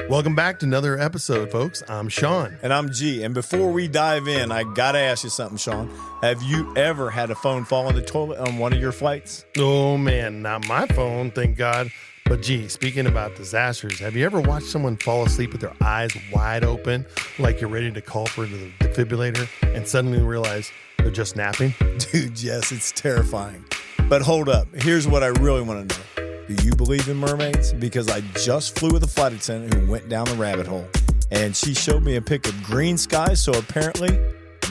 Welcome back to another episode, folks. I'm Sean. And I'm G. And before we dive in, I got to ask you something, Sean. Have you ever had a phone fall in the toilet on one of your flights? Oh, man, not my phone, thank God. But gee, speaking about disasters, have you ever watched someone fall asleep with their eyes wide open, like you're ready to call for the defibrillator, and suddenly realize they're just napping? Dude, yes, it's terrifying. But hold up. Here's what I really want to know. Do you believe in mermaids? Because I just flew with a flight attendant who went down the rabbit hole, and she showed me a pic of green skies, so apparently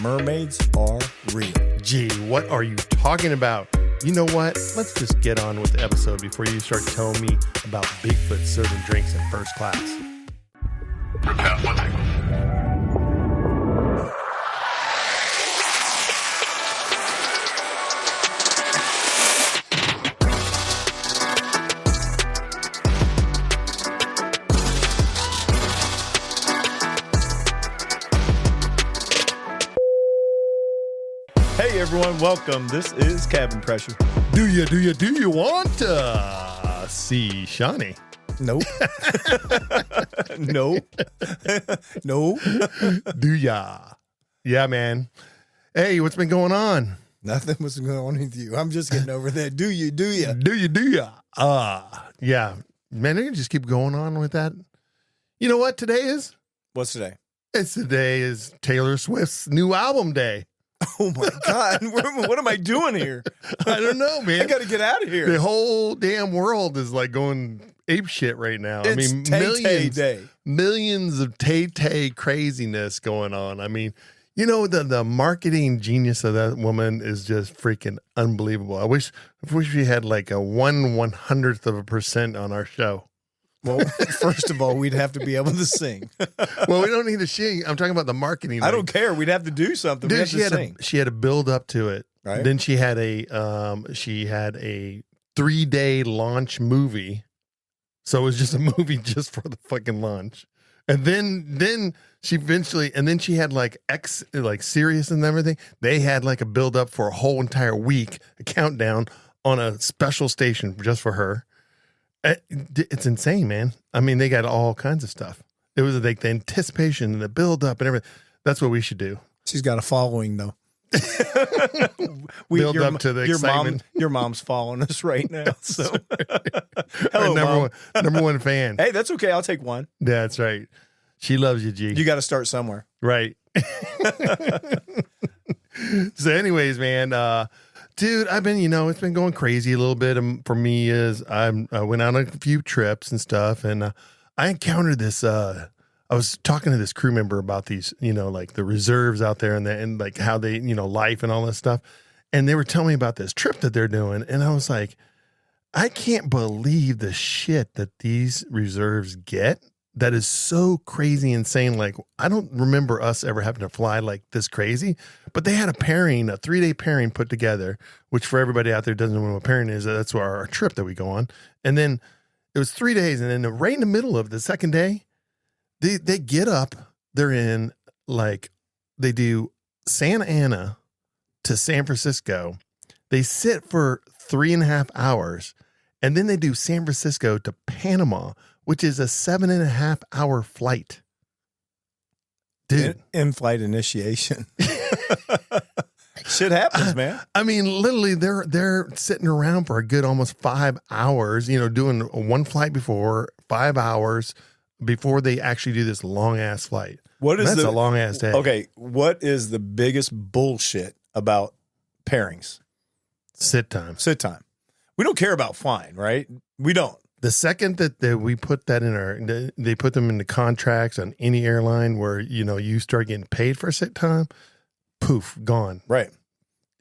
mermaids are real. Gee, what are you talking about? You know what? Let's just get on with the episode before you start telling me about Bigfoot serving drinks in first class. Prepare for takeoff. Hey everyone, welcome. This is Cabin Pressure. Do you want to see Shawnee? Nope. Nope. No. Do ya? Yeah, man. Hey, what's been going on? Nothing was going on with you. I'm just getting over that. Do you? Do ya? Yeah. Man, they can just keep going on with that. You know what today is? What's today? Today is Taylor Swift's new album day. Oh my God. What am I doing here? I don't know, man. I got to get out of here. The whole damn world is like going ape shit right now. It's Tay-Tay Day. Millions of Tay-Tay craziness going on. I mean, you know, the marketing genius of that woman is just freaking unbelievable. I wish we had like a 1/100th% on our show. Well, first of all, we'd have to be able to sing. Well, we don't need to sing. I'm talking about the marketing. I don't care. We'd have to do something. Dude, we have to sing. She had a build up to it. Right. Then she had a 3-day launch movie. So it was just a movie just for the fucking launch. And then she eventually, and then she had like Sirius and everything. They had like a build up for a whole entire week, a countdown on a special station just for her. It's insane, man. I mean, they got all kinds of stuff. It was like the anticipation and the build up and everything. That's what we should do. She's got a following, though. Build up to the excitement. Your mom's following us right now. So, hello, number one fan. Hey, that's okay. I'll take one. That's right. She loves you, G. You got to start somewhere, right? So, anyways, man. Dude, I've been, it's been going crazy a little bit for me. I went on a few trips and stuff, and I encountered this. I was talking to this crew member about these, like the reserves out there and like how they, life and all this stuff. And they were telling me about this trip that they're doing. And I was like, I can't believe the shit that these reserves get. That is so crazy insane. Like, I don't remember us ever having to fly like this crazy, but they had a 3-day pairing put together, which for everybody out there who doesn't know what a pairing is, that's our trip that we go on. And then it was 3 days. And then right in the middle of the second day, they get up, they're in they do Santa Ana to San Francisco. They sit for 3.5 hours, and then they do San Francisco to Panama, which is a 7.5 hour flight. Dude. In-flight initiation. Shit happens, man. I mean, literally, they're sitting around for a good almost 5 hours, doing one flight before 5 hours before they actually do this long ass flight. That's a long ass day. Okay, what is the biggest bullshit about pairings? Sit time. We don't care about flying, right? We don't. The second that we put that in they put them in the contracts on any airline where, you start getting paid for sit time, poof, gone. Right.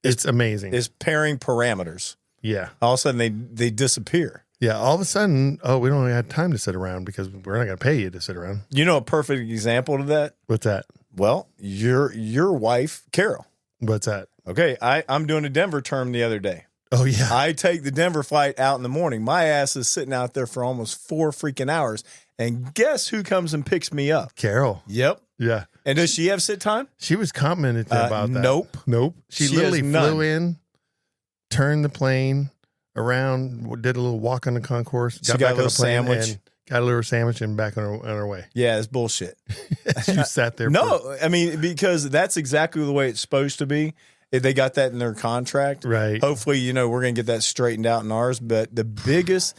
It's amazing. It's pairing parameters. Yeah. All of a sudden they disappear. Yeah. All of a sudden, we don't have time to sit around because we're not going to pay you to sit around. You know a perfect example of that? What's that? Well, your wife, Carol. What's that? Okay. I'm doing a Denver term the other day. Oh, yeah. I take the Denver flight out in the morning. My ass is sitting out there for almost 4 freaking hours. And guess who comes and picks me up? Carol. Yep. Yeah. And does she have sit time? She was commenting about that. Nope. She literally flew in, turned the plane around, did a little walk on the concourse, got back on the plane, sandwich, got a little sandwich, and back on our way. Yeah, it's bullshit. You sat there. No, I mean, because that's exactly the way it's supposed to be. If they got that in their contract. Right. Hopefully, we're going to get that straightened out in ours. But the biggest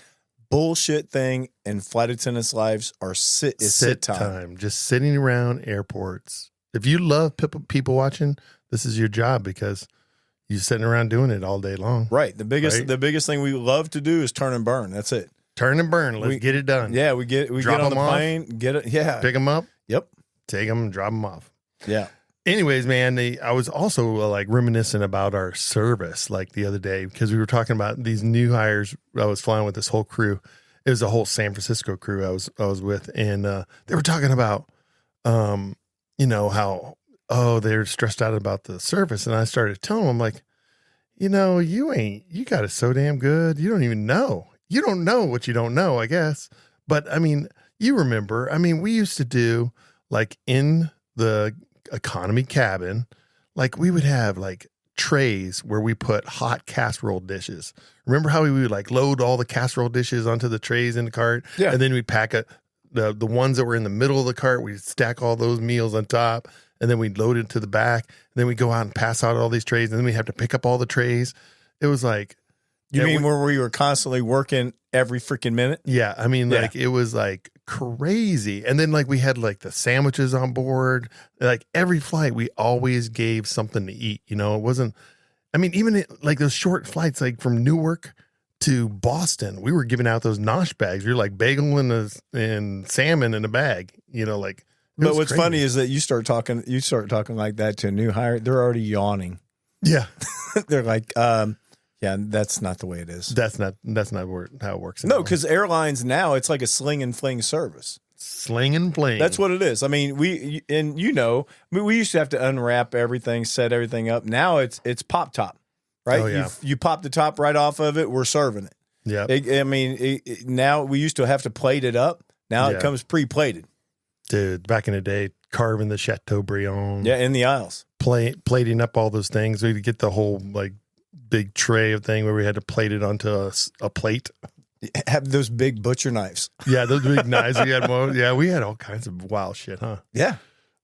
bullshit thing in flight attendants' lives are sit time. Just sitting around airports. If you love people watching, this is your job because you're sitting around doing it all day long. Right. The biggest thing we love to do is turn and burn. That's it. Turn and burn. Let's get it done. Yeah, we get on the plane, get it. Yeah. Pick them up. Yep. Take them, drop them off. Yeah. Anyways, man, I was also like reminiscent about our service like the other day because we were talking about these new hires. I was flying with this whole crew. It was a whole San Francisco crew I was with, and they were talking about, how they're stressed out about the service, and I started telling them like, you got it so damn good. You don't even know. You don't know what you don't know, I guess. But I mean, you remember? I mean, we used to do like in the economy cabin, like we would have like trays where we put hot casserole dishes. Remember how we would like load all the casserole dishes onto the trays in the cart? Yeah. And then we'd pack the ones that were in the middle of the cart, we'd stack all those meals on top, and then we'd load it to the back. And then we'd go out and pass out all these trays, and then we have to pick up all the trays. It was like, you mean where we were constantly working every freaking minute? Yeah. I mean, like it was like crazy. And then like we had like the sandwiches on board. Like every flight, we always gave something to eat. It wasn't, I mean, even like those short flights, like from Newark to Boston, we were giving out those nosh bags. You're like bagel and salmon in a bag, like. But what's funny is that you start talking like that to a new hire, they're already yawning. Yeah. They're like, yeah, that's not the way it is. That's not how it works. No, because airlines now, it's like a sling and fling service. Sling and fling. That's what it is. I mean, we used to have to unwrap everything, set everything up. Now it's pop top, right? Oh, yeah. You pop the top right off of it. We're serving it. Yeah. Now we used to have to plate it up. Now it comes pre-plated. Dude, back in the day, carving the Chateaubriand. Yeah, in the aisles. Plating up all those things. We'd get the whole like big tray of thing where we had to plate it onto a plate. Have those big butcher knives. Yeah, those big knives. We had all kinds of wild shit, huh? Yeah.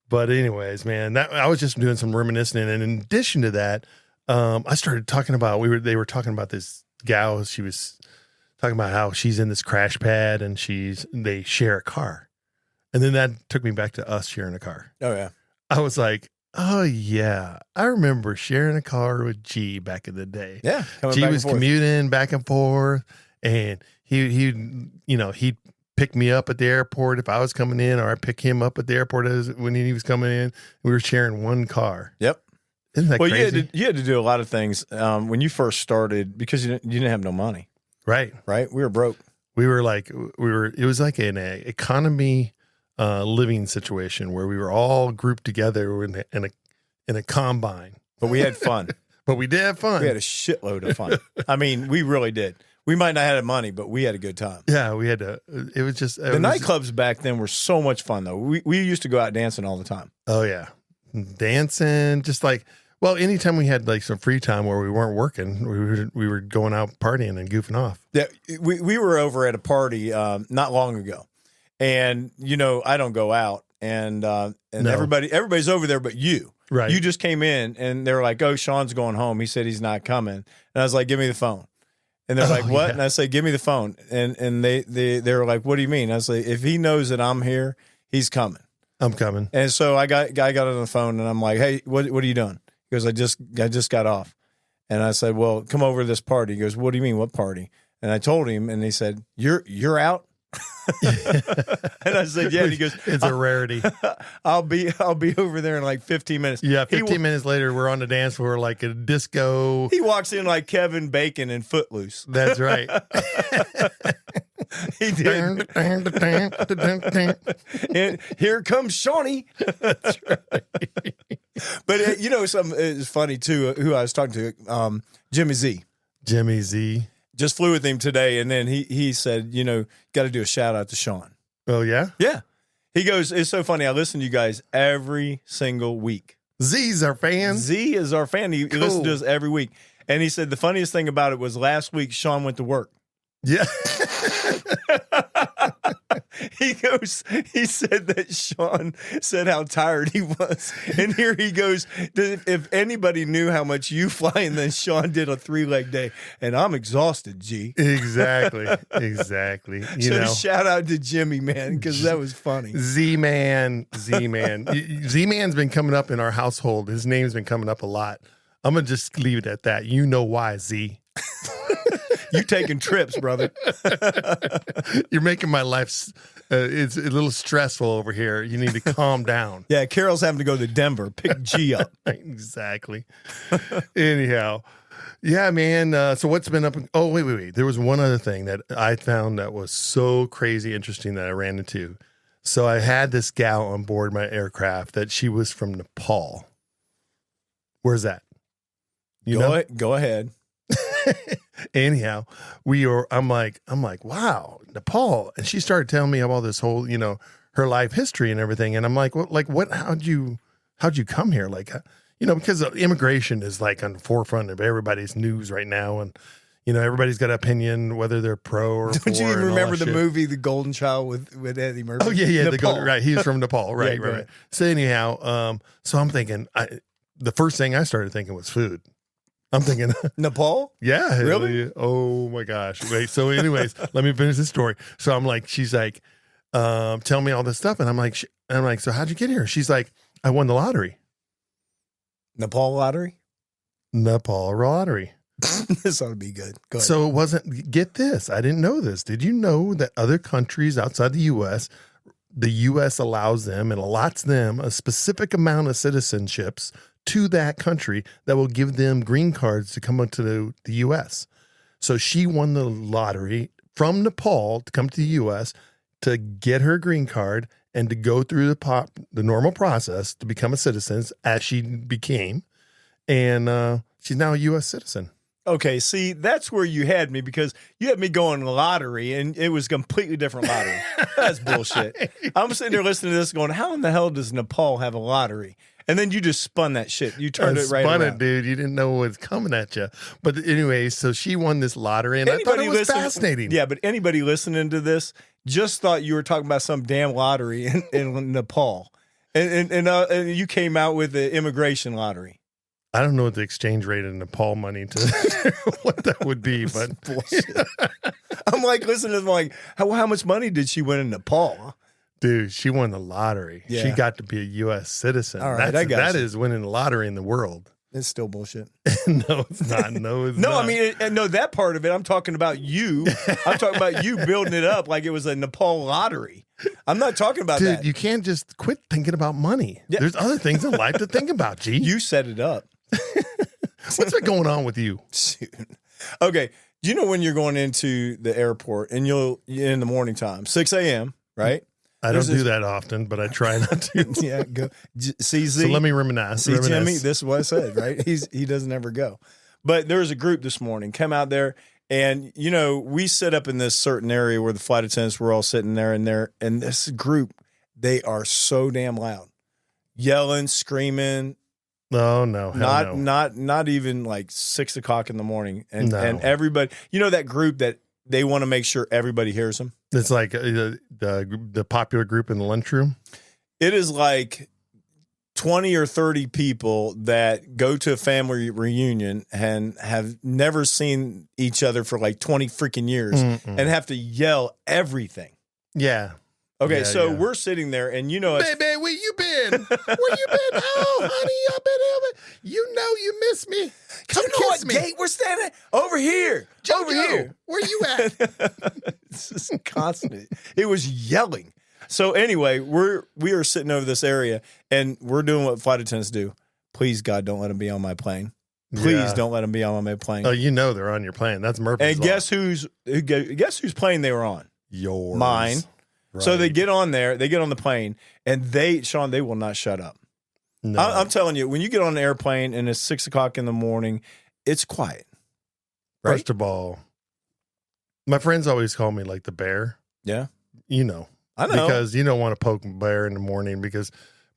But anyways, man, I was just doing some reminiscing, and in addition to that, I started talking about they were talking about this gal. She was talking about how she's in this crash pad and they share a car, and then that took me back to us sharing a car. Oh yeah. I was like, oh yeah, I remember sharing a car with G back in the day. Yeah, G was commuting back and forth, and he'd pick me up at the airport if I was coming in, or I'd pick him up at the airport when he was coming in. We were sharing one car. Yep. Isn't that crazy? You had to do a lot of things when you first started because you didn't have no money. Right. Right. We were broke. It was like an economy living situation where we were all grouped together in a combine. But we had fun. But we did have fun. We had a shitload of fun. I mean, we really did. We might not have had money, but we had a good time. Yeah, we had to. It was just the nightclubs back then were so much fun, though. We used to go out dancing all the time. Oh yeah, dancing. Just like, well, anytime we had like some free time where we weren't working, we were going out partying and goofing off. Yeah, we were over at a party not long ago, and I don't go out, and no. everybody's over there, but you. Right. You just came in, and they were like, "Oh, Sean's going home. He said he's not coming." And I was like, "Give me the phone." And they're like, "What?" Yeah. And I say, "Give me the phone." And they were like, "What do you mean?" I was like, "If he knows that I'm here, he's coming. I'm coming." And so I got on the phone, and I'm like, "Hey, what are you doing?" He goes, I just got off." And I said, "Well, come over to this party." He goes, "What do you mean? What party?" And I told him, and he said, "You're out." And I said, "Yeah." And he goes, "It's a rarity." I'll be over there in like 15 minutes. Yeah, 15 minutes later, we're on the dance floor like a disco. He walks in like Kevin Bacon in Footloose. That's right. He did. And here comes Shawnee. That's right. But something is funny too. Who I was talking to, Jimmy Z. Jimmy Z. Just flew with him today, and then he said, got to do a shout out to Sean. Oh yeah, yeah. He goes, "It's so funny. I listen to you guys every single week. Z's our fan. Z is our fan. He listens to us every week." And he said the funniest thing about it was last week Sean went to work. Yeah. he said that Sean said how tired he was. And here he goes, if anybody knew how much you flying, then Sean did a 3-leg day. And I'm exhausted, G. Exactly. Shout out to Jimmy, man, because that was funny. Z-Man. Z-Man's been coming up in our household. His name's been coming up a lot. I'm going to just leave it at that. You know why, Z. You taking trips, brother. You're making my life, it's a little stressful over here. You need to calm down. Yeah, Carol's having to go to Denver. Pick G up. Exactly. Anyhow. Yeah, man. So what's been up? Oh, wait. There was one other thing that I found that was so crazy interesting that I ran into. So I had this gal on board my aircraft that she was from Nepal. Where's that? Go ahead. Anyhow, I'm like, wow, Nepal. And she started telling me about this whole, her life history and everything. And I'm like, how'd you come here? Like, because immigration is like on the forefront of everybody's news right now. And, everybody's got an opinion, whether they're pro or Don't you even remember the movie, The Golden Child with Eddie Murphy? Oh yeah. Nepal. Right. He's from Nepal. Right. Yeah, right. So anyhow, so I'm thinking, the first thing I started thinking was food. I'm thinking Nepal? Yeah. Really? Oh my gosh. Wait. So anyways, let me finish the story. So I'm like, she's like, tell me all this stuff. And I'm like, so how'd you get here? She's like, I won the lottery. Nepal lottery? Nepal lottery. This ought to be good. Go ahead. So it wasn't, get this. I didn't know this. Did you know that other countries outside the U.S. allows them and allots them a specific amount of citizenships to that country that will give them green cards to come into the U.S. So she won the lottery from Nepal to come to the U.S. to get her green card and to go through the normal process to become a citizen, as she became. And she's now a U.S. citizen. Okay, see, that's where you had me, because you had me going lottery, and it was a completely different lottery. That's bullshit. I'm sitting there listening to this going, how in the hell does Nepal have a lottery? And then you just spun that shit. You turned it right around. Dude. You didn't know what was coming at you. But anyway, so she won this lottery, and I thought it was fascinating. Yeah, but anybody listening to this just thought you were talking about some damn lottery in Nepal. And you came out with the immigration lottery. I don't know what the exchange rate in Nepal money to what that would be, but bullshit. I'm like, listening to them, like, how much money did she win in Nepal? Dude, she won the lottery. Yeah. She got to be a U.S. citizen. All right, that is winning the lottery in the world. It's still bullshit. No, it's not. No, it's not. I mean, no, that part of it, I'm talking about you. I'm talking about you building it up like it was a Nepal lottery. I'm not talking about that. Dude, you can't just quit thinking about money. Yeah. There's other things in life to think about, G. You set it up. What's been going on with you? Shoot. Okay. Do you know when you're going into the airport and you're in the morning time, 6 a.m., right? I don't do that often, but I try not to. Yeah, go. See, so let me reminisce. See, Jimmy, this is what I said, right? He doesn't ever go. But there was a group this morning, come out there, and, we sit up in this certain area where the flight attendants were all sitting there, and this group, they are so damn loud. Yelling, screaming. Oh, no. Not even like 6 o'clock in the morning. And everybody, that group that they want to make sure everybody hears them. It's like the popular group in the lunchroom. It is like 20 or 30 people that go to a family reunion and have never seen each other for like 20 freaking years and have to yell everything. Yeah. Okay, we're sitting there, and baby, where you been? Where you been? Oh, honey, I've been here. You miss me. Come kiss me. Gate we're standing over here. Over here. Where you at? It's just constant. It was yelling. So anyway, we are sitting over this area, and we're doing what flight attendants do. Please, God, don't let them be on my plane. Please don't let them be on my plane. Oh, they're on your plane. That's Murphy's And guess whose plane they were on? Yours. Mine. Right. So they get on there, they get on the plane, and they will not shut up. No. I'm telling you, when you get on an airplane and it's 6 o'clock in the morning, it's quiet. Right? First of all, my friends always call me like the bear. Yeah. I know. Because you don't want to poke a bear in the morning, because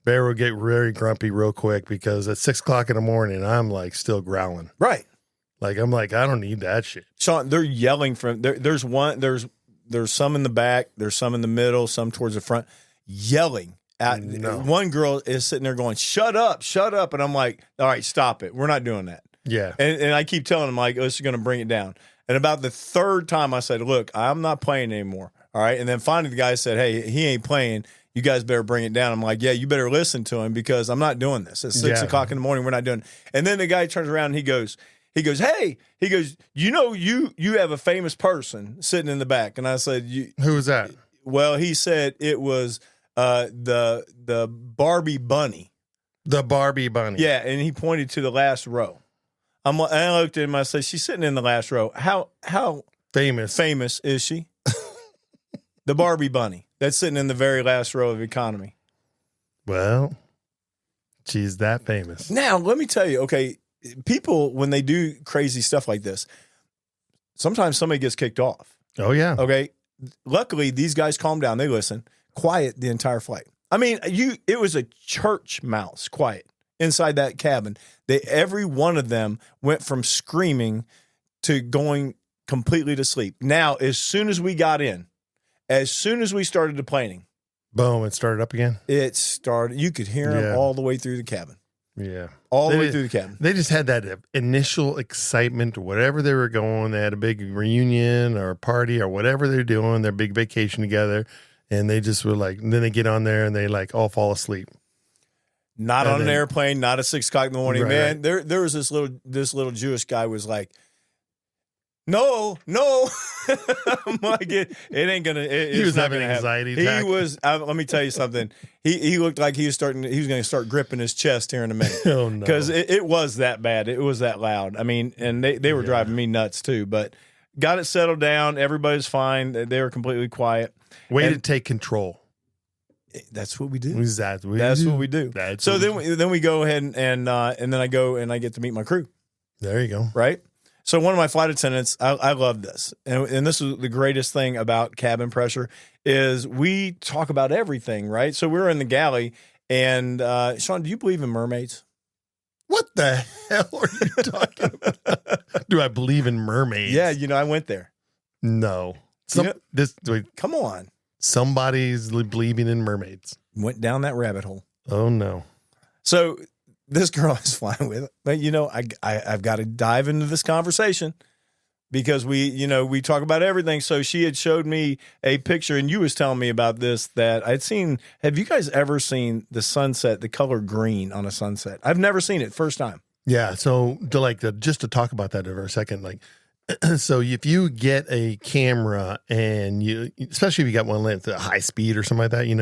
bear will get very grumpy real quick, because at 6 o'clock in the morning, I'm like still growling. Right. Like, I'm like, I don't need that shit. Sean, they're yelling from there's there's some in the back, there's some in the middle, some towards the front, yelling at one girl is sitting there going, shut up. And I'm like, all right, stop it. We're not doing that. Yeah. And I keep telling him, like, oh, this is going to bring it down. And about the third time I said, look, I'm not playing anymore. All right. And then finally the guy said, hey, he ain't playing. You guys better bring it down. I'm like, yeah, you better listen to him because I'm not doing this. It's 6 o'clock in the morning. We're not doing it. And then the guy turns around and he goes, hey, you have a famous person sitting in the back. And I said, who was that? Well, he said it was the Barbie bunny. The Barbie bunny. Yeah. And he pointed to the last row. And I looked at him. I said, she's sitting in the last row. How famous is she? The Barbie bunny that's sitting in the very last row of economy. Well, she's that famous. Now, let me tell you, okay, people, when they do crazy stuff like this, sometimes somebody gets kicked off. Oh, yeah. Okay. Luckily, these guys calm down. They listen. Quiet the entire flight. I mean, it was a church mouse quiet inside that cabin. Every one of them went from screaming to going completely to sleep. Now, as soon as we got in, as soon as we started deplaning, boom, it started up again. It started. You could hear them all the way through the cabin. Yeah. All the way through the cabin. They just had that initial excitement, whatever they were going. They had a big reunion or a party or whatever they're doing, their big vacation together. And they just were like, and then they get on there and they like all fall asleep. Not on an airplane, not at 6 o'clock in the morning. Right. Man, there was this little Jewish guy was like, no. I'm like, it ain't gonna. He was not having gonna anxiety happen. attack. He was. Let me tell you something. He looked like he was going to start gripping his chest here in a minute. Oh no! Because it was that bad. It was that loud. I mean, and they were driving me nuts too. But got it settled down. Everybody's fine. They were completely quiet. Way to take control. That's what we do. That's what we do. So then we go ahead and then I go and I get to meet my crew. There you go. Right. So one of my flight attendants, I love this, and this is the greatest thing about cabin pressure is we talk about everything. Right. So we're in the galley, and Sean, do you believe in mermaids? What the hell are you talking about? Do I believe in mermaids? Yeah, I went there. No. Come on. Somebody's believing in mermaids. Went down that rabbit hole. Oh no. So this girl I was flying with, but I've got to dive into this conversation because we talk about everything. So she had showed me a picture, and you was telling me about this that I'd seen. Have you guys ever seen the sunset, the color green on a sunset? I've never seen it. First time. Yeah. So just to talk about that for a second, like, so if you get a camera and especially if you got one at high speed or something like that, you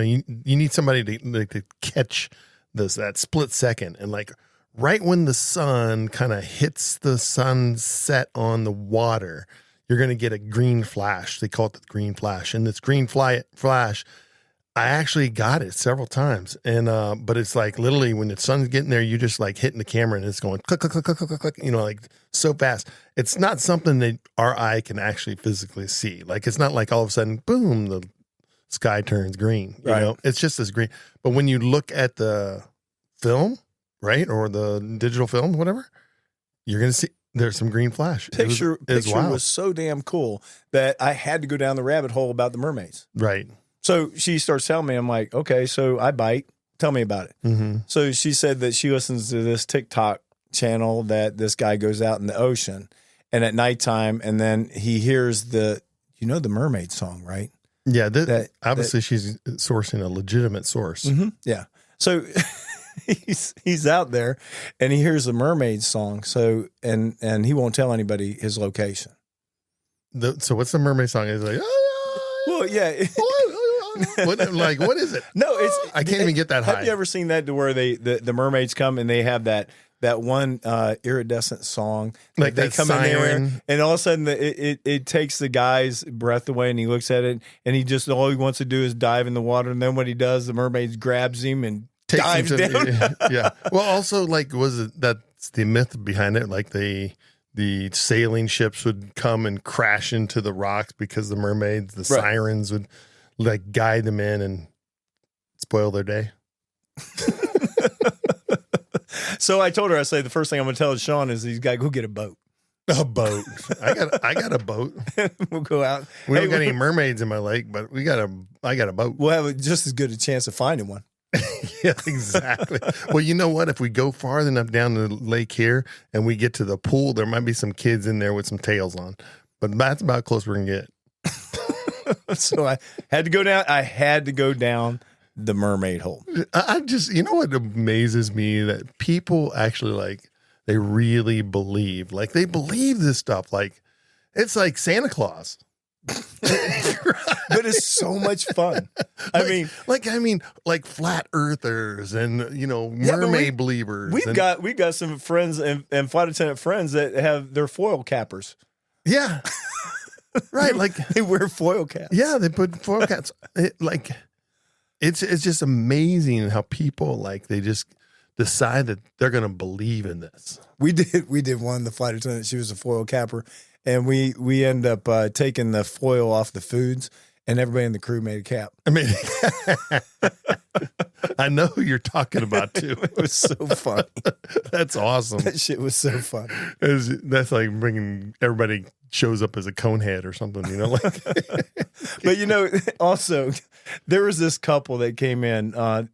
need somebody to catch that split second. And like right when the sun kind of hits the sunset on the water, you're going to get a green flash. They call it the green flash. And this green flash, I actually got it several times. And, but it's like literally when the sun's getting there, you just like hitting the camera and it's going click, click, click, click, click, click, like so fast. It's not something that our eye can actually physically see. Like, it's not like all of a sudden, boom, the sky turns green, it's just this green. But when you look at the film, right. Or the digital film, whatever, you're going to see there's some green flash. Picture was so damn cool that I had to go down the rabbit hole about the mermaids. Right. So she starts telling me, I'm like, okay, so I bite. Tell me about it. Mm-hmm. So she said that she listens to this TikTok channel that this guy goes out in the ocean and at nighttime, and then he hears the mermaid song, right? Yeah. Obviously she's sourcing a legitimate source. Mm-hmm, yeah. So he's out there and he hears the mermaid song. So, and he won't tell anybody his location. So what's the mermaid song? It's like, well, yeah. What is it? No, I can't even get that high. Have you ever seen that to where the mermaids come and they have that one iridescent song, like they that come siren. in there and all of a sudden it takes the guy's breath away and he looks at it and all he wants to do is dive in the water, and then what he does, the mermaid grabs him and dives down. Yeah. Well, also that's the myth behind it, like the sailing ships would come and crash into the rocks because the mermaids, the sirens would like guide them in and spoil their day. So I told her, I say, the first thing I'm going to tell Sean is he's got to go get a boat. A boat. I got a boat. We'll go out. We don't got any mermaids in my lake, but I got a boat. We'll have just as good a chance of finding one. Yeah, exactly. Well, you know what? If we go far enough down the lake here and we get to the pool, there might be some kids in there with some tails on. But that's about close we're gonna get. So I had to go down. I had to go down the mermaid hole. I just, you know what amazes me, that people actually like, they really believe, like they believe this stuff. Like it's like Santa Claus. But it's so much fun. I mean, like flat earthers and mermaid believers. We've got some friends and flight attendant friends that have their foil cappers. Yeah, right. Like they wear foil caps. Yeah, they put foil caps. It's just amazing how people like they just decide that they're going to believe in this. We did one. The flight attendant, she was a foil capper. And we end up taking the foil off the foods, and everybody in the crew made a cap. I mean, I know who you're talking about too. It was so funny. That's awesome. That shit was so funny. That's like bringing everybody shows up as a cone head or something, like. But also there was this couple that came in a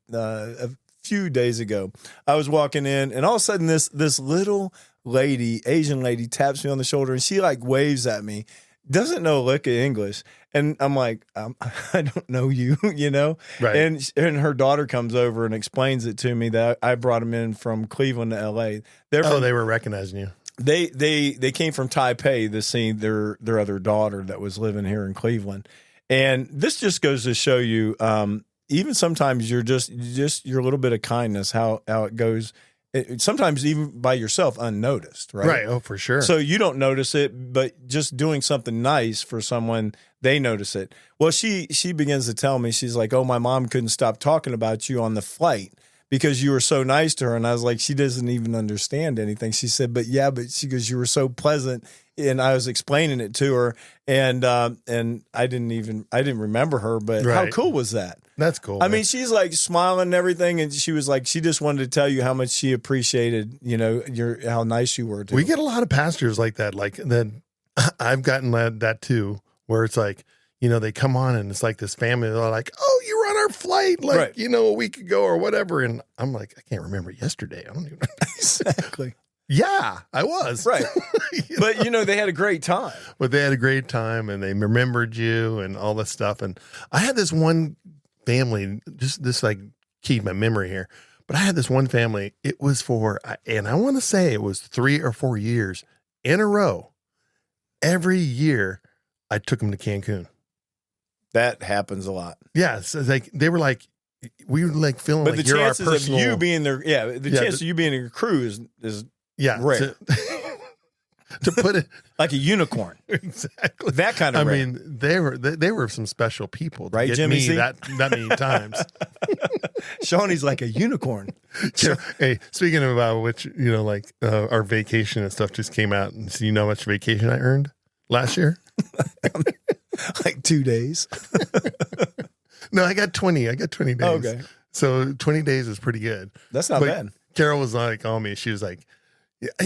few days ago. I was walking in, and all of a sudden this little lady, Asian lady, taps me on the shoulder, and she like waves at me, doesn't know a lick of English. And I'm like, I don't know you, Right. And her daughter comes over and explains it to me that I brought them in from Cleveland to LA. They were recognizing you. They came from Taipei to see their other daughter that was living here in Cleveland. And this just goes to show you, even sometimes you're just your little bit of kindness, how it goes. Sometimes even by yourself, unnoticed, right? Right. Oh, for sure. So you don't notice it, but just doing something nice for someone, they notice it. Well, she begins to tell me, she's like, "Oh, my mom couldn't stop talking about you on the flight because you were so nice to her." And I was like, she doesn't even understand anything. She said, but she goes, "You were so pleasant." And I was explaining it to her, and I didn't remember her, but right. How cool was that? That's cool. I mean, she's like smiling and everything, and she was like, she just wanted to tell you how much she appreciated, how nice you were. We get a lot of passengers like that. Like then I've gotten that too, where it's like, they come on and it's like this family. They're like, "Oh, you were on our flight, like right. A week ago or whatever," and I'm like, I can't remember yesterday. I don't even exactly. Yeah, I was. Right. But, they had a great time. But they had a great time, and they remembered you and all this stuff. And I had this one family, just this like keyed my memory here, but I had this one family. It was and I want to say it was 3 or 4 years in a row. Every year I took them to Cancun. That happens a lot. Yeah. So they were like, we were like feeling but like the you're our chances personal. of you being there, the chances of you being in your crew is rare. To put it like a unicorn, exactly that kind of. I rare. mean, they were some special people, to right? get Jimmy, me that many times. Shawnee's like a unicorn. Hey, speaking of which, our vacation and stuff just came out, and so you know how much vacation I earned last year? Like 2 days. No, I got 20. I got 20 days. Oh, okay, so 20 days is pretty good. That's not bad. Carol was like on me. She was like,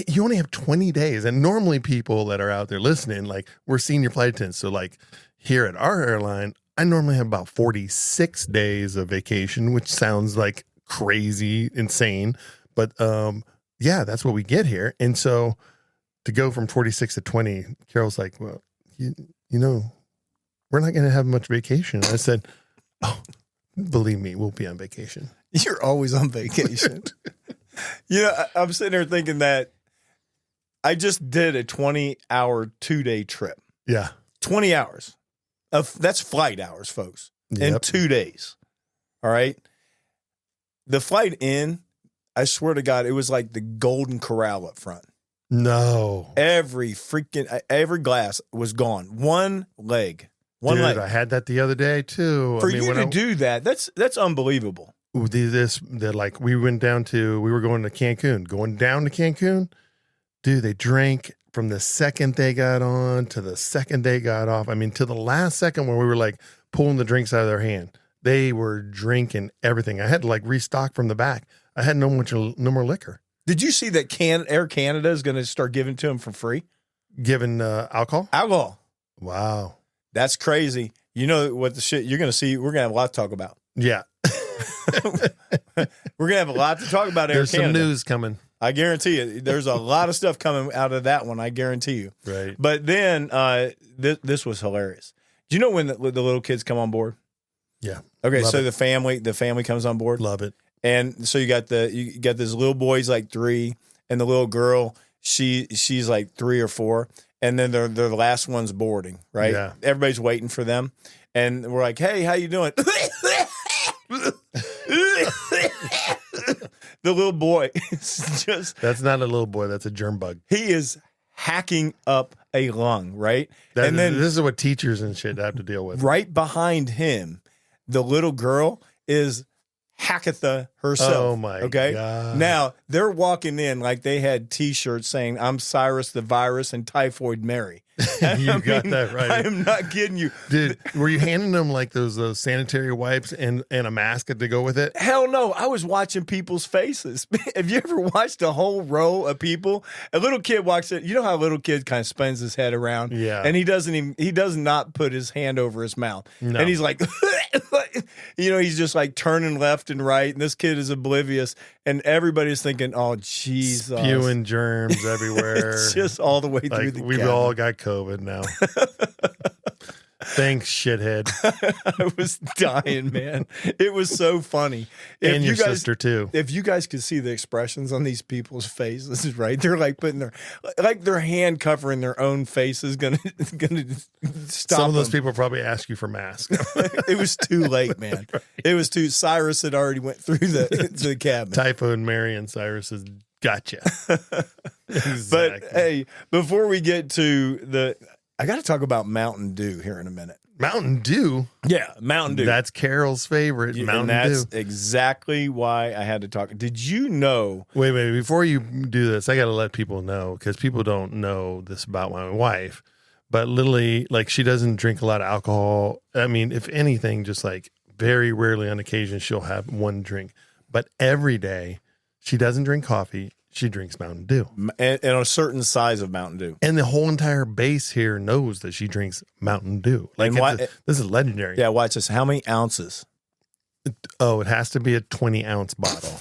"You only have 20 days." And normally people that are out there listening, like we're senior flight attendants. So like here at our airline, I normally have about 46 days of vacation, which sounds like crazy, insane. But yeah, that's what we get here. And so to go from 46 to 20, Carol's like, "Well, we're not going to have much vacation." And I said, "Oh, believe me, we'll be on vacation." You're always on vacation. I'm sitting there thinking that I just did a 20-hour 2-day trip. Yeah. 20 hours. That's flight hours, folks, in Yep. 2 days. All right. The flight in, I swear to God, it was like the Golden Corral up front. No. Every glass was gone. One leg. One Dude, leg. I had that the other day too. For you to do that, that's unbelievable. we were going down to Cancun. Dude, they drank from the second they got on to the second they got off. I mean, to the last second where we were like pulling the drinks out of their hand, they were drinking everything. I had to like restock from the back. I had no more liquor. Did you see that Air Canada is going to start giving to them for free? Given alcohol? Alcohol. Wow. That's crazy. You know what the shit you're going to see? We're going to have a lot to talk about. Yeah. We're going to have a lot to talk about. There's some news coming. I guarantee you. There's a lot of stuff coming out of that one. I guarantee you. Right. But then this was hilarious. Do you know when the little kids come on board? Yeah. Okay. Love so it. the family comes on board. Love it. And so you got this little boy's like 3, and the little girl she's like 3 or 4, and then they're the last one's boarding. Right. Yeah. Everybody's waiting for them, and we're like, "Hey, how you doing?" The little boy is just... That's not a little boy. That's a germ bug. He is hacking up a lung, right? And then this is what teachers and shit have to deal with. Right behind him, the little girl is Hackatha herself. Oh, my okay? God. Now, they're walking in like they had T-shirts saying, "I'm Cyrus the Virus and Typhoid Mary." You got that right. I am not kidding you. Dude, were you handing them like those sanitary wipes and a mask to go with it? Hell no. I was watching people's faces. Have you ever watched a whole row of people? A little kid walks in. You know how a little kid kind of spins his head around? Yeah. And he does not put his hand over his mouth. No. And he's like, he's just like turning left and right. And this kid is oblivious. And everybody's thinking, "Oh, Jesus." Spewing germs everywhere. It's just all the way through like, the we've cabin. all got COVID now. Thanks, shithead. I was dying, man. It was so funny. And your sister, too. If you guys could see the expressions on these people's faces, right? They're like putting their hand covering their own face is gonna stop. Some of those them. people probably ask you for masks. It was too late, man. Right. It was too. Cyrus had already went through the cabin. Typhoid Mary and Cyrus has gotcha. Exactly. But hey, before we get to I got to talk about Mountain Dew here in a minute. Mountain Dew? Yeah, Mountain Dew. That's Carol's favorite, Mountain that's Dew. Exactly why I had to talk. Did you know? Wait, before you do this, I got to let people know, because people don't know this about my wife, but literally, like, she doesn't drink a lot of alcohol. I mean, if anything, just like very rarely on occasion, she'll have one drink. But every day, she doesn't drink coffee. She drinks Mountain Dew. And a certain size of Mountain Dew. And the whole entire base here knows that she drinks Mountain Dew. Like, this is legendary. Yeah, watch this. How many ounces? It has to be a 20-ounce bottle.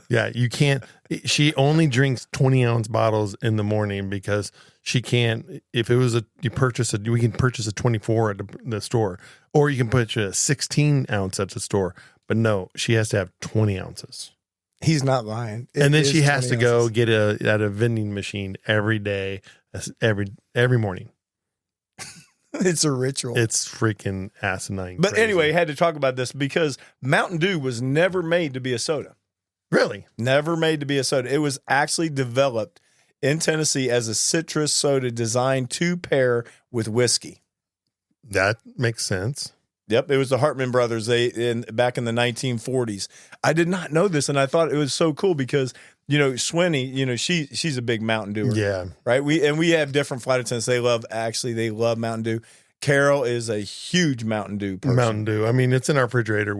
Yeah, you can't. She only drinks 20-ounce bottles in the morning because she can't. If it was we can purchase a 24 at the store, or you can purchase a 16-ounce at the store. But no, she has to have 20 ounces. He's not lying. And then she has to go get at a vending machine every day, every morning. It's a ritual. It's freaking asinine. But crazy. anyway, I had to talk about this because Mountain Dew was never made to be a soda. Really? Never made to be a soda. It was actually developed in Tennessee as a citrus soda designed to pair with whiskey. That makes sense. Yep, it was the Hartman brothers. Back in the 1940s. I did not know this, and I thought it was so cool because Swinney, she's a big Mountain Dewer. Yeah, right. We have different flight attendants. They love Mountain Dew. Carol is a huge Mountain Dew person. Mountain Dew. I mean, it's in our refrigerator.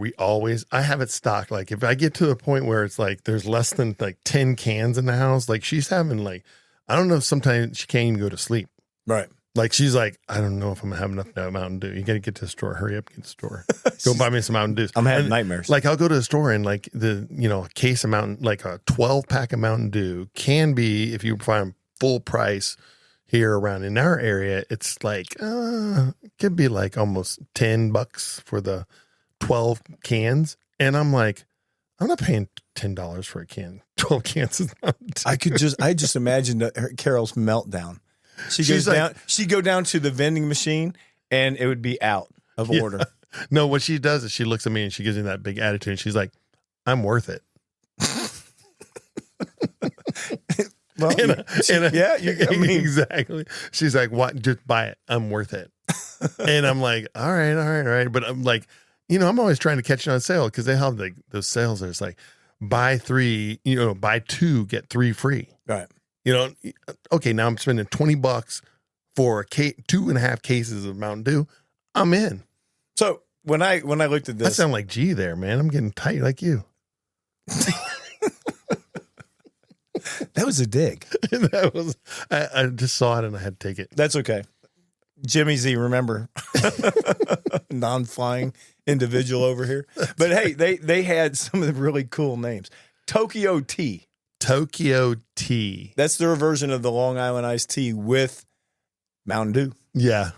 I have it stocked. Like, if I get to the point where it's like there's less than like 10 cans in the house, like she's having like, I don't know, sometimes she can't even go to sleep. Right. Like, she's like, I don't know if I'm going to have enough now Mountain Dew. You got to get to the store. Hurry up, get to the store. Go buy me some Mountain Dews. I'm having nightmares. Like, I'll go to the store and like a case of like a 12-pack of Mountain Dew can be, if you find full price here around in our area, it's like, it could be like almost $10 for the 12 cans. And I'm like, I'm not paying $10 for a can, 12 cans of Mountain Dew. I just imagined Carol's meltdown. She'd go down to the vending machine and it would be out of order. No, what she does is she looks at me and she gives me that big attitude and she's like, I'm worth it. Well, exactly. She's like, what? Just buy it. I'm worth it. And I'm like, all right. But I'm like, I'm always trying to catch it on sale because they have like those sales that it's like buy 3, buy 2, get 3 free. Right. Okay, now I'm spending $20 for 2.5 cases of Mountain Dew. I'm in. So when I looked at this, I sound like G there, man. I'm getting tight like you. That was a dig. That was I just saw it and I had to take it. That's okay. Jimmy Z, remember, non-flying individual over here. But hey, they had some of the really cool names. Tokyo Tea. Tokyo Tea. That's their version of the Long Island iced tea with Mountain Dew. Yeah.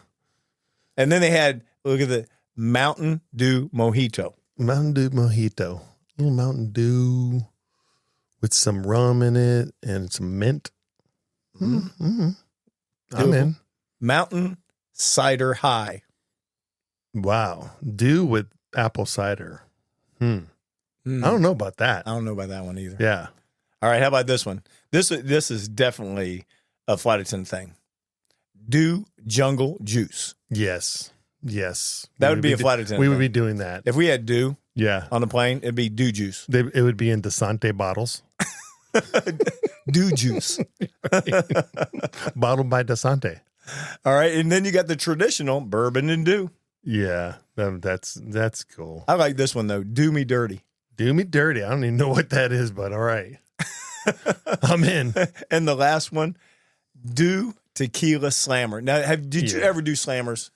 And then they had, look at the Mountain Dew Mojito. Mountain Dew Mojito. A little Mountain Dew with some rum in it and some mint. Mm-hmm. I'm in. Mountain Cider High. Wow. Dew with apple cider. I don't know about that. I don't know about that one either. Yeah. All right, how about this one? This is definitely a flight attendant thing. Dew Jungle Juice. Yes. Yes. That would be a flight attendant. We would be doing that. If we had Dew Yeah. on the plane, it'd be Dew Juice. It would be in Desante bottles. Dew Juice. Bottled by Desante. All right, and then you got the traditional bourbon and Dew. Yeah. That's cool. I like this one, though. Do Me Dirty. Do me dirty. I don't even know what that is, but all right. I'm in. And the last one, Do Tequila Slammer. Now, did you ever do slammers?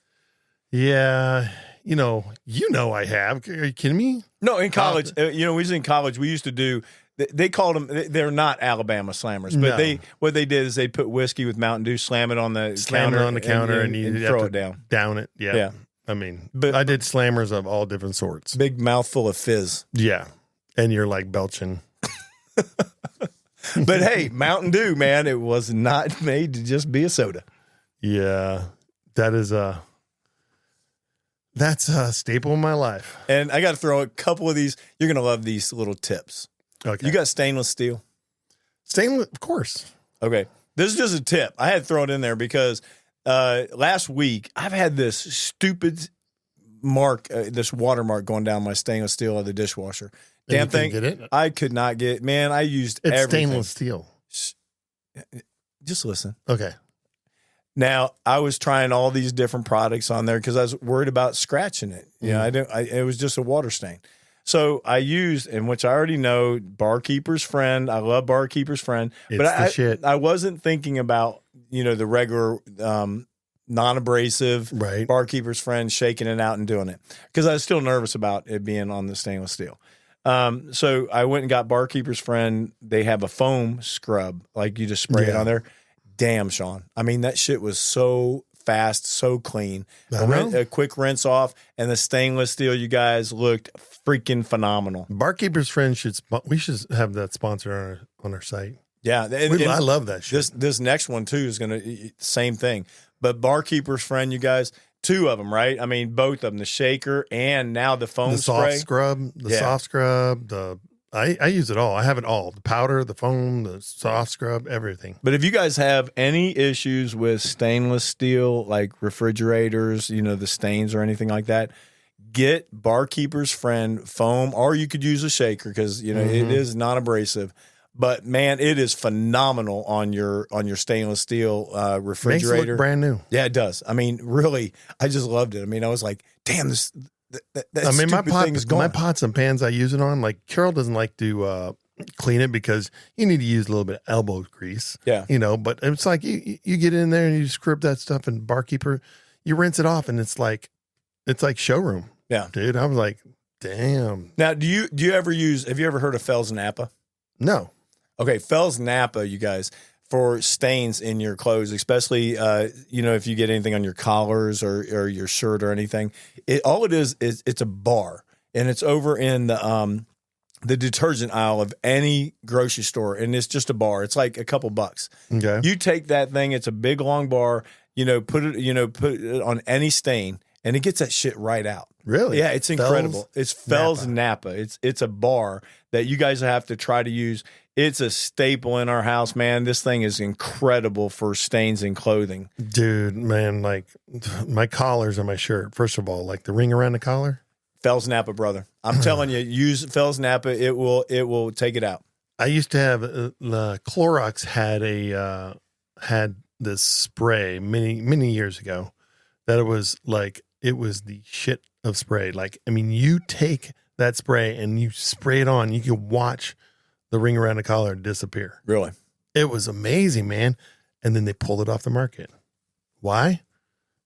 Yeah. You know I have. Are you kidding me? No, in college, we was in college, we used to do, they called them, they're not Alabama slammers, but No. what they did is they put whiskey with Mountain Dew, slam it on the counter, and you throw have it down. Down it. Yeah. Yeah. I mean, But- I did slammers of all different sorts. Big mouthful of fizz. Yeah. And you're like belching. But hey, Mountain Dew, man, it was not made to just be a soda. Yeah. That's a staple in my life. And I got to throw a couple of these. You're going to love these little tips. Okay. You got stainless steel? Stainless, of course. Okay. This is just a tip. I had to throw it in there because last week I've had this stupid mark, this watermark going down my stainless steel of the dishwasher. And Damn you thing. couldn't get it? I could not get, man, I used It's everything. stainless steel. Just listen. Okay. Now, I was trying all these different products on there because I was worried about scratching it. You know, it was just a water stain. So I used, and which I already know, Barkeeper's Friend. I love Barkeeper's Friend. It's the shit. I wasn't thinking about, the regular non-abrasive Right. Barkeeper's Friend, shaking it out and doing it. Because I was still nervous about it being on the stainless steel. So I went and got Barkeeper's Friend. They have a foam scrub, like you just spray it on there. Damn, Sean. I mean, that shit was so fast, so clean. A quick rinse off, and the stainless steel, you guys, looked freaking phenomenal. Barkeeper's Friend we should have that sponsor on our site. Yeah. I love that shit. This next one, too, is going to, same thing. But Barkeeper's Friend, you guys, two of them, right? I mean, both of them, the shaker and now the foam spray. Soft scrub, I use it all. I have it all. The powder, the foam, the soft scrub, everything. But if you guys have any issues with stainless steel, like refrigerators, the stains or anything like that, get Barkeeper's Friend foam, or you could use a shaker because, it is non-abrasive. But, man, it is phenomenal on your stainless steel refrigerator. Makes it look brand new. Yeah, it does. I mean, really, I just loved it. I mean, I was like, damn, this my pots and pans I use it on, like Carol doesn't like to clean it because you need to use a little bit of elbow grease. Yeah. But it's like you get in there and you scrub that stuff and Barkeeper, you rinse it off and it's like showroom. Yeah. Dude, I was like, damn. Now, have you ever heard of Fells Napa? No. Okay, Fells Napa, you guys, for stains in your clothes, especially, if you get anything on your collars or your shirt or anything. All it is it's a bar, and it's over in the detergent aisle of any grocery store, and it's just a bar. It's like a couple bucks. Okay. You take that thing, it's a big long bar, put it on any stain, and it gets that shit right out. Really? Yeah, it's incredible. It's Fells Napa. It's a bar that you guys have to try to use. It's a staple in our house, man. This thing is incredible for stains in clothing. Dude, man, like my collars on my shirt, first of all, like the ring around the collar. Fells Napa, brother. I'm telling you, use Fells Napa. It will take it out. I used to have Clorox had this spray many years ago that it was the shit of spray. Like, I mean, you take that spray and you spray it on, you can watch the ring around the collar disappear. Really? It was amazing, man. And then they pulled it off the market. Why?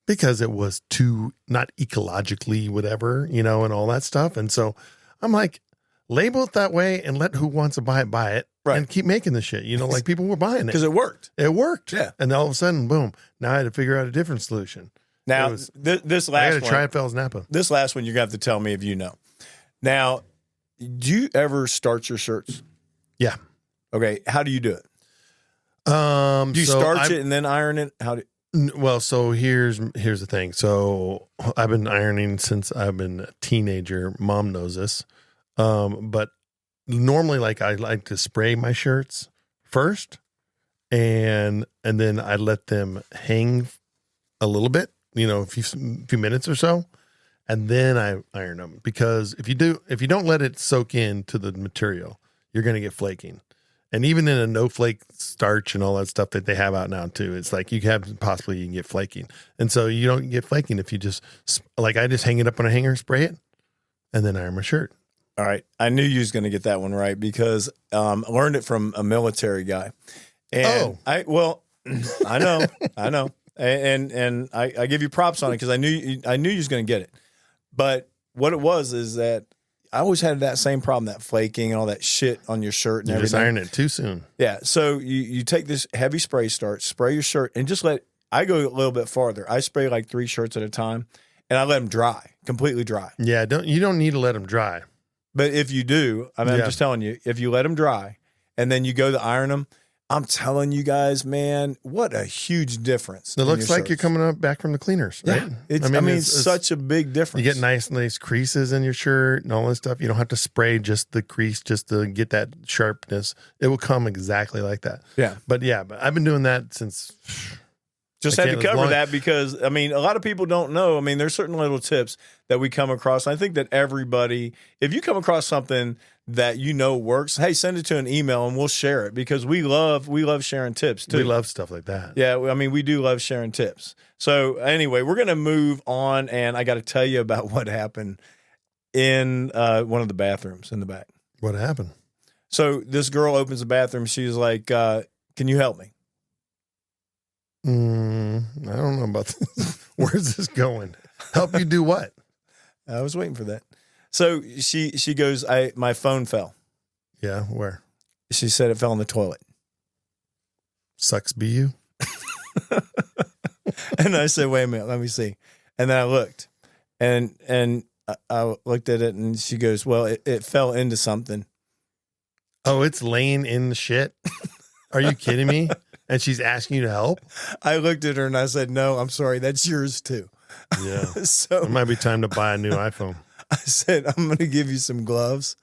Because it was too not ecologically whatever, and all that stuff. And so I'm like, label it that way and let who wants to buy it, Right. and keep making the shit. Like people were buying it. Because it worked. It worked. Yeah. And all of a sudden, boom, now I had to figure out a different solution. Now, this I last got to one, try it, Fells Napa. this last one, you're going to have to tell me if you know. Now, do you ever starch your shirts? Yeah. Okay. How do you do it? Do Do you starch it and then iron it? How do Well, so here's the thing. So I've been ironing since I've been a teenager. Mom knows this. But normally, like, I like to spray my shirts first, and then I let them hang a little bit, a few minutes or so, and then I iron them, because if you don't let it soak into the material, you're going to get flaking. And even in a no flake starch and all that stuff that they have out now too, it's like you can get flaking. And so you don't get flaking if you just, like, I just hang it up on a hanger, spray it, and then iron my shirt. All right. I knew you was going to get that one right, because I learned it from a military guy. And I know. And I give you props on it, because I knew you was going to get it. But what it was is that I always had that same problem, that flaking and all that shit on your shirt and you everything. just iron it too soon. Yeah. So you take this heavy spray starch, spray your shirt, and just I go a little bit farther. I spray like 3 shirts at a time, and I let them dry, completely dry. Yeah. You don't need to let them dry. But if you do, I'm just telling you, if you let them dry and then you go to iron them, I'm telling you guys, man, what a huge difference. It looks like you're coming back from the cleaners, right? Yeah. It's such a big difference. You get nice creases in your shirt and all this stuff. You don't have to spray just the crease just to get that sharpness. It will come exactly like that. Yeah. But I've been doing that since. Just had to cover that, because, a lot of people don't know. There's certain little tips that we come across. I think that everybody, if you come across something that works, hey, send it to an email and we'll share it, because we love sharing tips too. We love stuff like that. Yeah, we do love sharing tips. So anyway, we're going to move on, and I got to tell you about what happened in one of the bathrooms in the back. What happened? So this girl opens the bathroom. She's like, can you help me? I don't know about this. Where's this going? Help you do what? I was waiting for that. So she goes, my phone fell. Yeah, where? She said it fell in the toilet. Sucks be you. And I said, wait a minute, let me see. And then I looked, and I looked at it, and she goes, well, it fell into something. Oh, it's laying in the shit? Are you kidding me? And she's asking you to help? I looked at her and I said, no, I'm sorry, that's yours too. Yeah. So it might be time to buy a new iPhone. I said, I'm going to give you some gloves,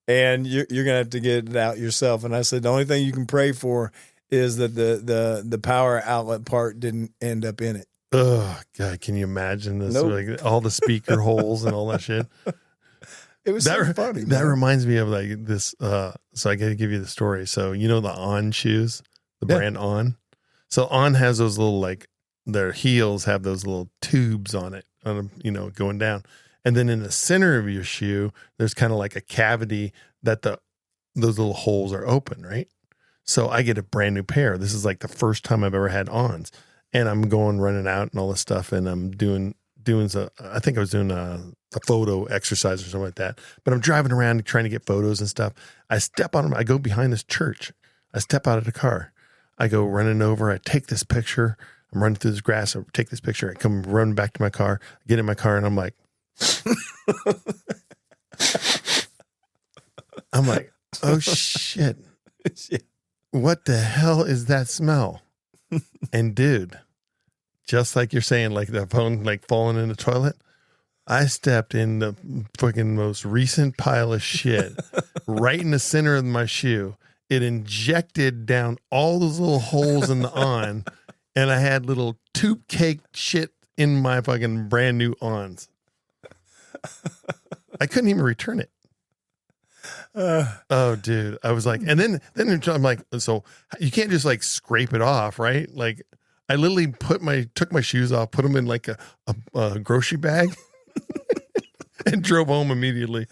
and you're going to have to get it out yourself. And I said, the only thing you can pray for is that the power outlet part didn't end up in it. Oh, God, can you imagine this? Nope. Like all the speaker holes and all that shit. It was so funny. That reminds me of like this. So I got to give you the story. So, the On shoes, the brand On. So On has those little, like, their heels have those little tubes on it, going down. And then in the center of your shoe, there's kind of like a cavity that those little holes are open, right? So I get a brand new pair. This is like the first time I've ever had Ons, and I'm running out and all this stuff, and I'm doing I think I was doing a photo exercise or something like that. But I'm driving around trying to get photos and stuff. I step on them. I go behind this church. I step out of the car. I go running over. I take this picture. I'm running through this grass. I take this picture. I come running back to my car. I get in my car, and I'm like, oh shit. What the hell is that smell? And dude, just like you're saying, like the phone like falling in the toilet, I stepped in the fucking most recent pile of shit right in the center of my shoe. It injected down all those little holes in the On, and I had little tube cake shit in my fucking brand new Ons. I couldn't even return it. Oh, dude. I was like, and then I'm like, so you can't just like scrape it off, right? Like I literally took my shoes off, put them in like a grocery bag and drove home immediately.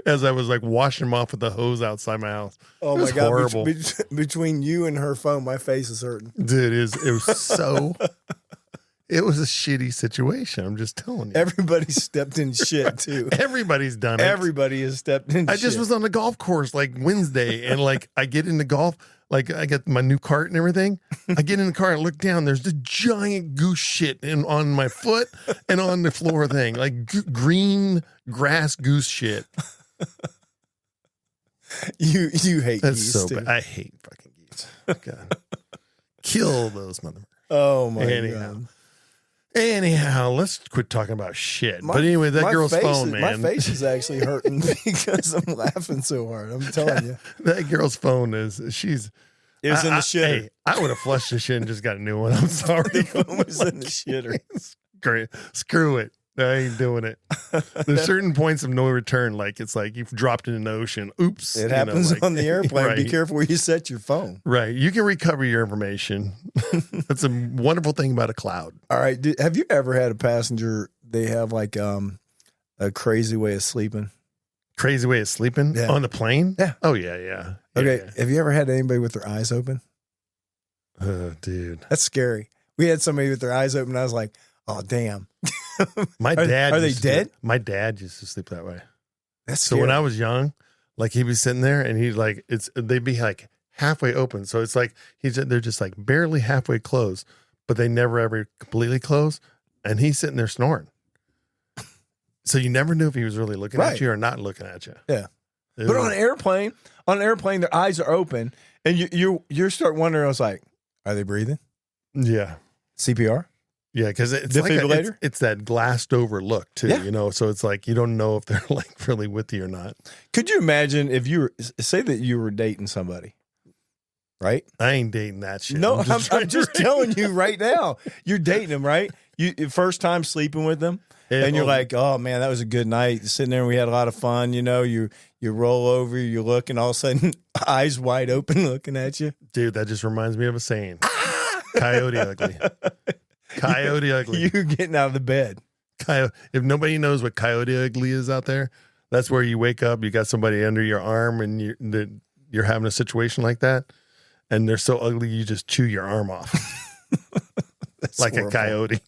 as I was like washing them off with the hose outside my house. Oh It my was God. horrible. Between you and her phone, my face is hurting. Dude, it was so, it was a shitty situation. I'm just telling you. Everybody stepped in shit too. Everybody's done it. Everybody has stepped in I shit. just was on the golf course like Wednesday, and like I get into golf, like I got my new cart and everything. I get in the car and look down. There's the giant goose shit on my foot and on the floor thing, like green grass goose shit. You hate That's geese so too. bad. I hate fucking geese. God. Kill those motherfuckers. Oh my Anyhow. God. Anyhow, let's quit talking about shit. But anyway, that girl's phone, man. My face is actually hurting because I'm laughing so hard. I'm telling you. That girl's phone is, she's. It was in the shitter. Hey, I would have flushed the shit and just got a new one. I'm sorry. The phone was in the shitter. Great. Screw it. I ain't doing it. There's certain points of no return. Like it's like you've dropped it in the ocean. Oops. It happens on the airplane. Right. Be careful where you set your phone. Right. You can recover your information. That's a wonderful thing about a cloud. All right. Have you ever had a passenger, they have like a crazy way of sleeping? Crazy way of sleeping on the plane? Yeah. Oh, yeah. Okay. Yeah. Have you ever had anybody with their eyes open? Dude. That's scary. We had somebody with their eyes open. And I was like, oh, damn. My dad. Are they used to- dead? My dad used to sleep that way. That's So scary. when I was young, like he'd be sitting there and he'd like, they'd be like halfway open. So it's like, they're just like barely halfway closed, but they never ever completely close. And he's sitting there snoring. So you never knew if he was really looking Right. at you or not looking at you. Yeah. It But was- on an airplane, their eyes are open, and you start wondering. I was like, are they breathing? Yeah. CPR? Yeah, because it's like Defibrillator? it's that glassed over look too, Yeah. you know. So it's like you don't know if they're like really with you or not. Could you imagine if you were, say that you were dating somebody, right? I ain't dating that shit. No, I'm trying just to- telling you right now. You're dating them, right? You first time sleeping with them, and you're like, oh man, that was a good night. Sitting there, and we had a lot of fun. You know, you roll over, you look, and all of a sudden, eyes wide open, looking at you. dude, that just reminds me of a saying: "Coyote ugly." Coyote ugly. You're getting out of the bed. If nobody knows what coyote ugly is out there, that's where you wake up, you got somebody under your arm, and you're having a situation like that, and they're so ugly you just chew your arm off That's like horrible. a coyote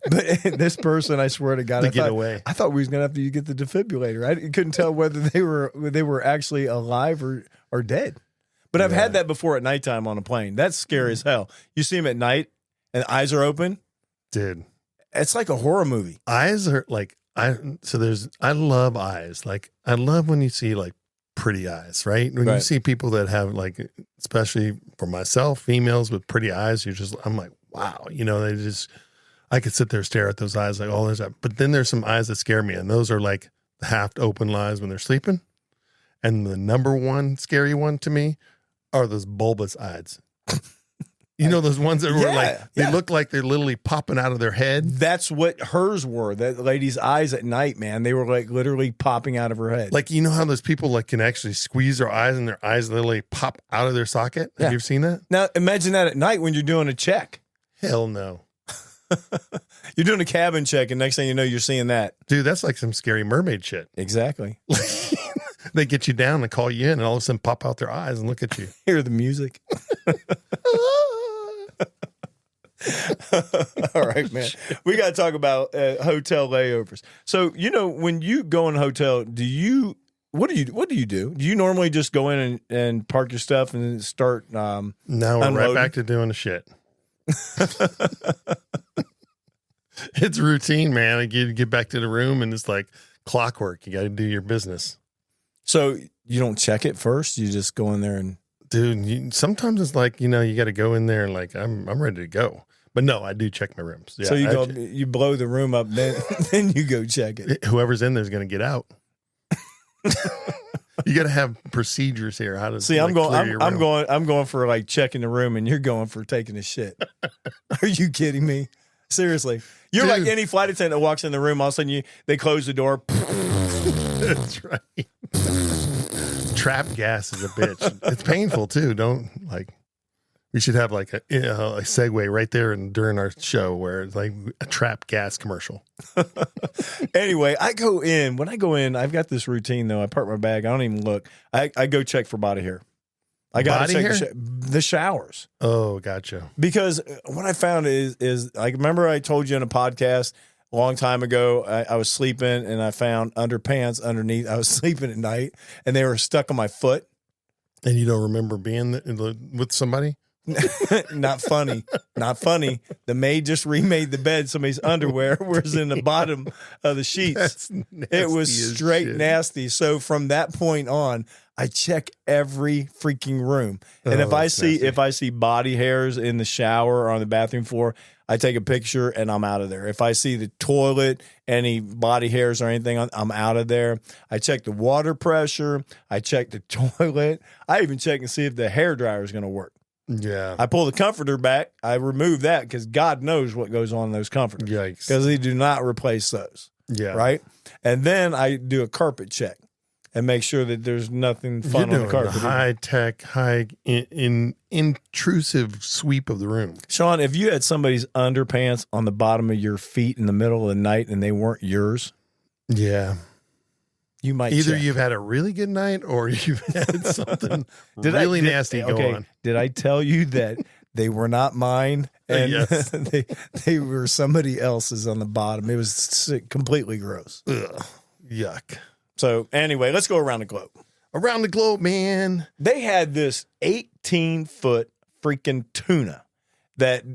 But this person, I swear to God, to I get thought, away. I thought we was gonna have to get the defibrillator. I couldn't tell whether they were actually alive or dead. But I've had that before at nighttime on a plane. That's scary as hell. You see them at night and the eyes are open. Dude, It's like a horror movie. eyes are like I love eyes. Like I love when you see like pretty eyes, right? When you Right. see people that have like, especially for myself, females with pretty eyes, I'm like, wow, you know, I could sit there and stare at those eyes like, oh, there's that. But then there's some eyes that scare me, and those are like half open eyes when they're sleeping. And the number one scary one to me are those bulbous eyes. You know, those ones that were like, they look like they're literally popping out of their head. That's what hers were. That lady's eyes at night, man. They were like literally popping out of her head. Like, you know how those people like can actually squeeze their eyes and their eyes literally pop out of their socket? Yeah. Have you ever seen that? Now imagine that at night when you're doing a check. Hell no. You're doing a cabin check, and next thing you know, you're seeing that. Dude, that's like some scary mermaid shit. Exactly. They get you down and call you in and all of a sudden pop out their eyes and look at you. Hear the music. All right, man. We got to talk about hotel layovers. So, you know, when you go in a hotel, what do you do? Do you normally just go in and park your stuff and then start Now we're unloading? right back to doing the shit. It's routine, man. Like you get back to the room and it's like clockwork. You got to do your business. So you don't check it first? You just go in there and... Dude, sometimes it's like, you know, you got to go in there and like, I'm ready to go. But no, I do check my rooms. Yeah, so you blow the room up, then then you go check it. Whoever's in there is going to get out. You got to have procedures here. How to See, like, clear your room. I'm going for like checking the room, and you're going for taking a shit. Are you kidding me? Seriously, you're Dude. like any flight attendant that walks in the room. All of a sudden, they close the door. That's right. Trap gas is a bitch. It's painful too. Don't like We should have like a segue right there and during our show where it's like a trap gas commercial. Anyway, when I go in, I've got this routine though. I park my bag. I don't even look. I go check for body hair. I got to check the showers. Oh, gotcha. Because what I found is like, remember I told you in a podcast a long time ago, I was sleeping and I found underpants underneath. I was sleeping at night and they were stuck on my foot. And you don't remember being with somebody? Not funny. Not funny. The maid just remade the bed. Somebody's underwear was in the bottom of the sheets. It was straight nasty. So from that point on, I check every freaking room. And if I see body hairs in the shower or on the bathroom floor, I take a picture and I'm out of there. If I see the toilet, any body hairs or anything, I'm out of there. I check the water pressure. I check the toilet. I even check and see if the hairdryer is going to work. Yeah. I pull the comforter back. I remove that because God knows what goes on in those comforters. Yikes. Because they do not replace those. Yeah. Right? And then I do a carpet check and make sure that there's nothing fun on the carpet. High-tech, intrusive sweep of the room. Sean, if you had somebody's underpants on the bottom of your feet in the middle of the night and they weren't yours, yeah, you might either check. You've had a really good night or you've had something really nasty go on. Did I tell you that they were not mine and Yes. they were somebody else's on the bottom? It was completely gross. Ugh, yuck. So anyway, let's go around the globe. Around the globe, man. They had this 18-foot freaking tuna that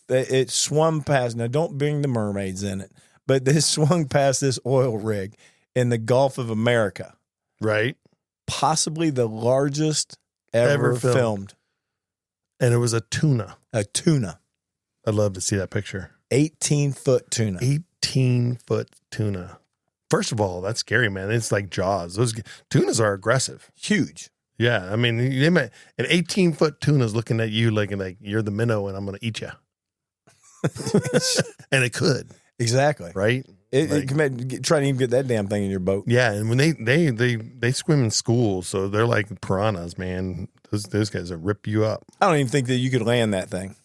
it swum past. Now, don't bring the mermaids in it, but they swung past this oil rig in the Gulf of America. Right. Possibly the largest ever filmed. And it was a tuna. A tuna. I'd love to see that picture. 18-foot tuna. 18-foot tuna. First of all, that's scary, man. It's like Jaws. Those tunas are aggressive. Huge. Yeah. I mean, an 18-foot tuna's looking at you like you're the minnow and I'm going to eat you. And it could. Exactly. Right? It try to even get that damn thing in your boat. Yeah. And when they swim in school, so they're like piranhas, man. Those guys will rip you up. I don't even think that you could land that thing.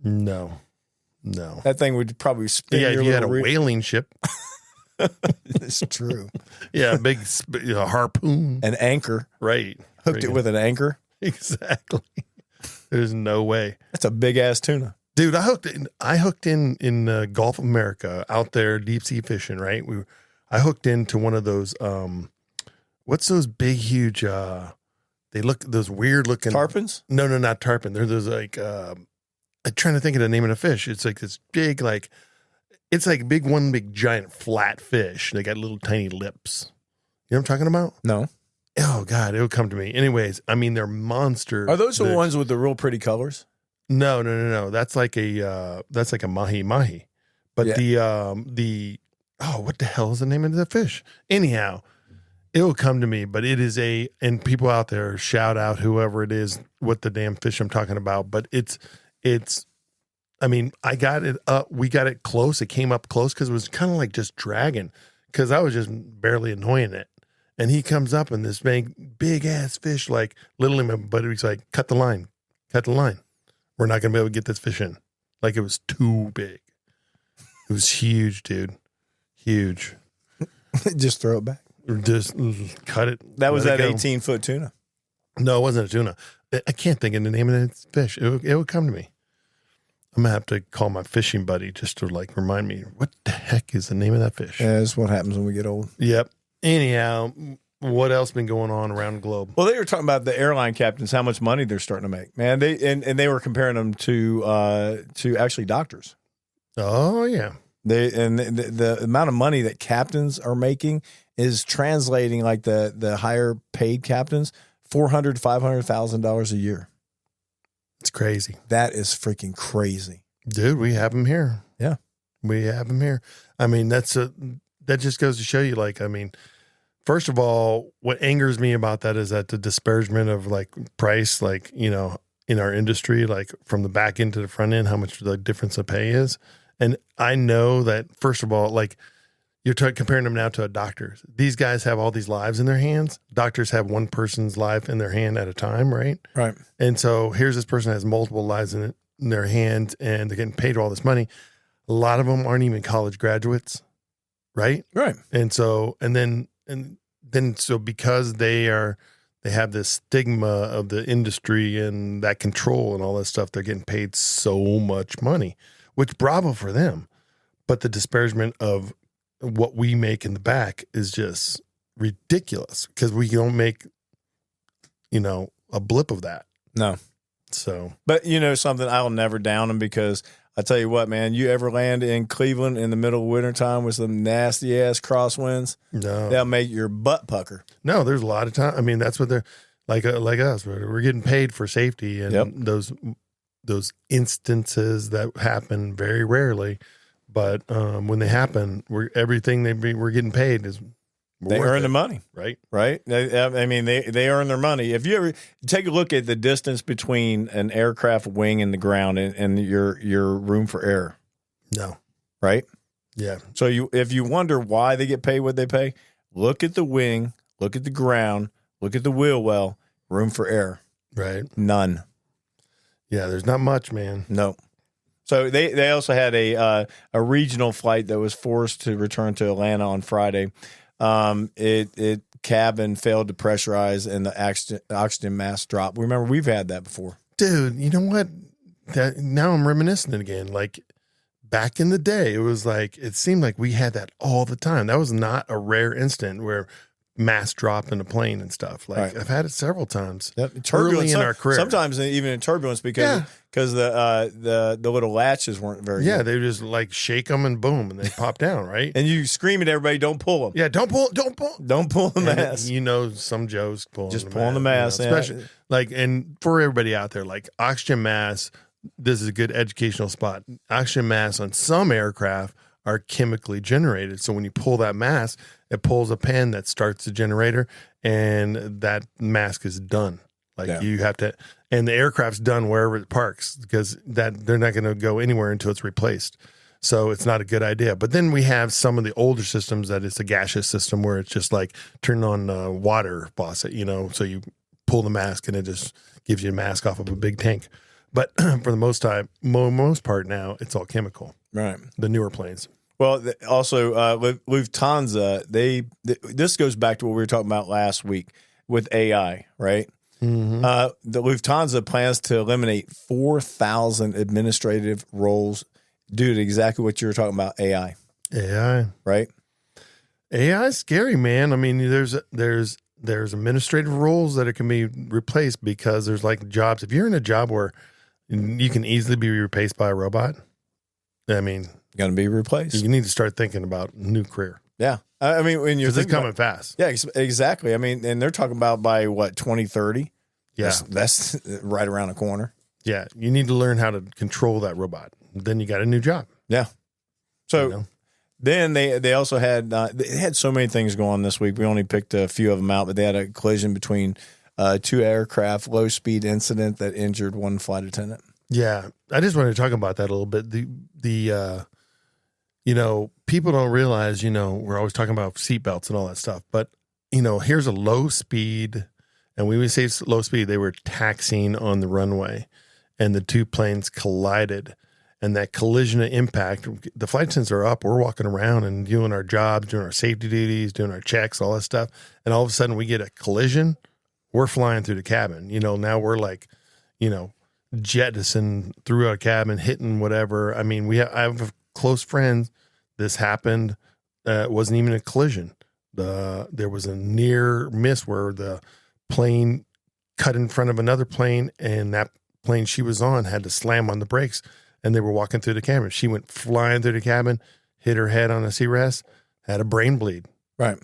No. That thing would probably spin Yeah, your if you had a little whaling ship. It's true. Yeah, a big harpoon. An anchor. Right. Hooked it with an anchor. Exactly. There's no way. That's a big ass tuna. Dude, I hooked in the Gulf of America out there deep sea fishing, right? I hooked into one of those what's those big huge they look those weird looking Tarpons? No, not tarpon. They're those like I'm trying to think of the name of the fish. It's like this big it's like one big giant flat fish. They got little tiny lips. You know what I'm talking about? No. Oh God, it'll come to me. Anyways, I mean they're monsters. Are those the ones with the real pretty colors? No. That's like a mahi. But Yeah. what the hell is the name of the fish? Anyhow, it will come to me, but it is and people out there shout out whoever it is what the damn fish I'm talking about. But it's I mean, I got it up. We got it close. It came up close because it was kind of like just dragging because I was just barely annoying it. And he comes up and this big ass fish, like literally, but he's like, cut the line. We're not going to be able to get this fish in. Like it was too big. It was huge, dude. Huge. Just throw it back. Just cut it. That was that go. 18-foot tuna. No, it wasn't a tuna. I can't think of the name of that fish. It would come to me. I'm going to have to call my fishing buddy just to like remind me, what the heck is the name of that fish? Yeah, that's what happens when we get old. Yep. Anyhow, what else been going on around the globe? Well, they were talking about the airline captains, how much money they're starting to make. Man, they were comparing them to actually doctors. Oh, yeah. The amount of money that captains are making is translating like the higher paid captains $400,000 to $500,000 a year. It's crazy. That is freaking crazy. Dude, we have them here. Yeah. We have them here. I mean, that just goes to show you, like, I mean, first of all, what angers me about that is that the disparagement of like price, like, you know, in our industry, like from the back end to the front end, how much the difference of pay is. And I know that, first of all, like You're comparing them now to a doctor's. These guys have all these lives in their hands. Doctors have one person's life in their hand at a time, right? Right. And so here's this person has multiple lives in their hands, and they're getting paid all this money. A lot of them aren't even college graduates, right? Right. And so, and then because they have this stigma of the industry and that control and all that stuff, they're getting paid so much money, which bravo for them. But the disparagement of what we make in the back is just ridiculous because we don't make, a blip of that. No. So, but something, I'll never down them because I tell you what, man, you ever land in Cleveland in the middle of wintertime with some nasty ass crosswinds? No, that'll make your butt pucker. No, there's a lot of time. I mean, that's what they're like us. We're getting paid for safety, and those instances that happen very rarely. But when they happen, we're getting paid is they earn the money, right? Right. I mean, they earn their money. If you ever take a look at the distance between an aircraft wing and the ground and your room for air, no, right? Yeah. So if you wonder why they get paid what they pay, look at the wing, look at the ground, look at the wheel well, room for air, right? None. Yeah, there's not much, man. No. So they also had a regional flight that was forced to return to Atlanta on Friday. It cabin failed to pressurize and the oxygen mask dropped. Remember, we've had that before. Dude, you know what? Now I'm reminiscing again. Like back in the day, it seemed like we had that all the time. That was not a rare instant where mass drop in a plane and stuff. Like I've had it several times. Yep. Early in our career. Sometimes even in turbulence because the little latches weren't very good. They just like shake them and boom, and they pop down, right? And you scream at everybody, don't pull them. Yeah, don't pull the mask. Some Joes pulling the mask. Especially and for everybody out there, like oxygen mask, this is a good educational spot. Oxygen masks on some aircraft are chemically generated. So when you pull that mask, it pulls a pin that starts the generator and that mask is done. You have to, and the aircraft's done wherever it parks because they're not going to go anywhere until it's replaced. So it's not a good idea. But then we have some of the older systems that it's a gaseous system where it's just like turn on a water faucet, so you pull the mask and it just gives you a mask off of a big tank. But for the most part now, it's all chemical. Right. The newer planes. Well, also Lufthansa, this goes back to what we were talking about last week with AI, right? Mm-hmm. The Lufthansa plans to eliminate 4,000 administrative roles due to exactly what you were talking about, AI. AI. Right? AI is scary, man. I mean, there's administrative roles that it can be replaced because there's like jobs. If you're in a job where you can easily be replaced by a robot, I mean, going to be replaced. You need to start thinking about a new career. Yeah. I mean, when you're it's coming fast. Yeah, exactly. I mean, and they're talking about by 2030. Yeah. That's right around the corner. Yeah. You need to learn how to control that robot. Then you got a new job. Yeah. So then they also had, they had so many things going on this week. We only picked a few of them out, but they had a collision between two aircraft, low speed incident that injured one flight attendant. Yeah. I just wanted to talk about that a little bit. People don't realize, we're always talking about seatbelts and all that stuff, but here's a low speed, and when we say low speed, they were taxiing on the runway and the two planes collided, and that collision impact, the flight attendants are up, we're walking around and doing our jobs, doing our safety duties, doing our checks, all that stuff. And all of a sudden we get a collision, we're flying through the cabin. Now we're like, jettison through a cabin, hitting whatever. I mean, I have close friends. This happened. It wasn't even a collision. There was a near miss where the plane cut in front of another plane, and that plane she was on had to slam on the brakes, and they were walking through the cabin. She went flying through the cabin, hit her head on a sea rest, had a brain bleed. Right.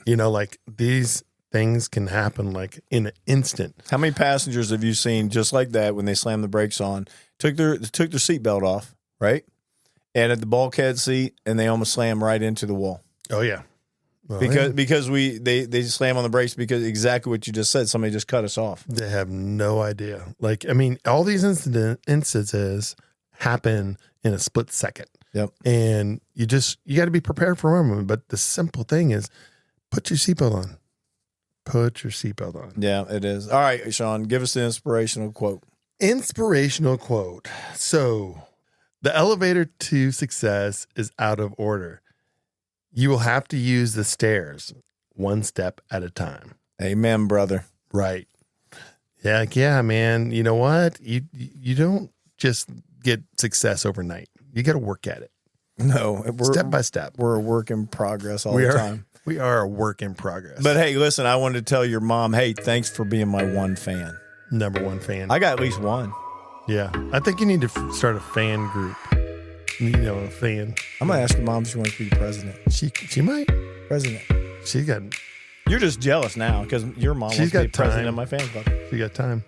These things can happen like in an instant. How many passengers have you seen just like that when they slammed the brakes on, took their seatbelt off, right? And at the bulkhead seat, and they almost slam right into the wall. Oh yeah. Because they slam on the brakes because exactly what you just said, somebody just cut us off. They have no idea. All these instances happen in a split second. Yep. And you got to be prepared for them. But the simple thing is put your seatbelt on. Put your seatbelt on. Yeah, it is. All right, Sean, give us the inspirational quote. Inspirational quote. So, the elevator to success is out of order. You will have to use the stairs one step at a time. Amen, brother. Right. Yeah, man. You know what? You don't just get success overnight. You got to work at it. No, Step by step. We're a work in progress all the time. We are a work in progress. But hey, listen, I wanted to tell your mom, hey, thanks for being my one fan. Number one fan. I got at least one. Yeah. I think you need to start a fan group. You know, a fan. I'm going to ask your mom if she wants to be president. She might. President. She got. You're just jealous now because your mom wants to be president of my fan club. She got time.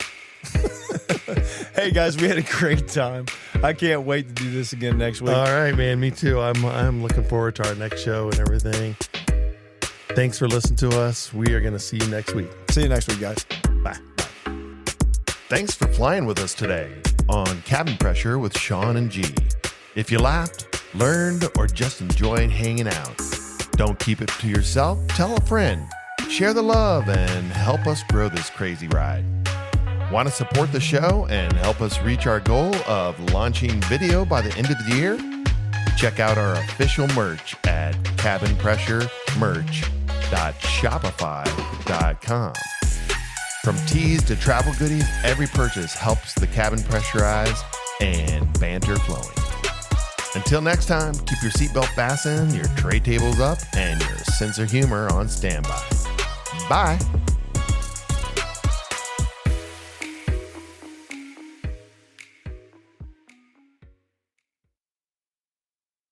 Hey, guys, we had a great time. I can't wait to do this again next week. All right, man. Me too. I'm looking forward to our next show and everything. Thanks for listening to us. We are going to see you next week. See you next week, guys. Bye. Thanks for flying with us today on Cabin Pressure with Sean and G. If you laughed, learned, or just enjoyed hanging out, don't keep it to yourself. Tell a friend. Share the love and help us grow this crazy ride. Want to support the show and help us reach our goal of launching video by the end of the year? Check out our official merch at cabinpressuremerch.shopify.com. From tees to travel goodies, every purchase helps the cabin pressurize and banter flowing. Until next time, keep your seatbelt fastened, your tray tables up, and your sense of humor on standby. Bye.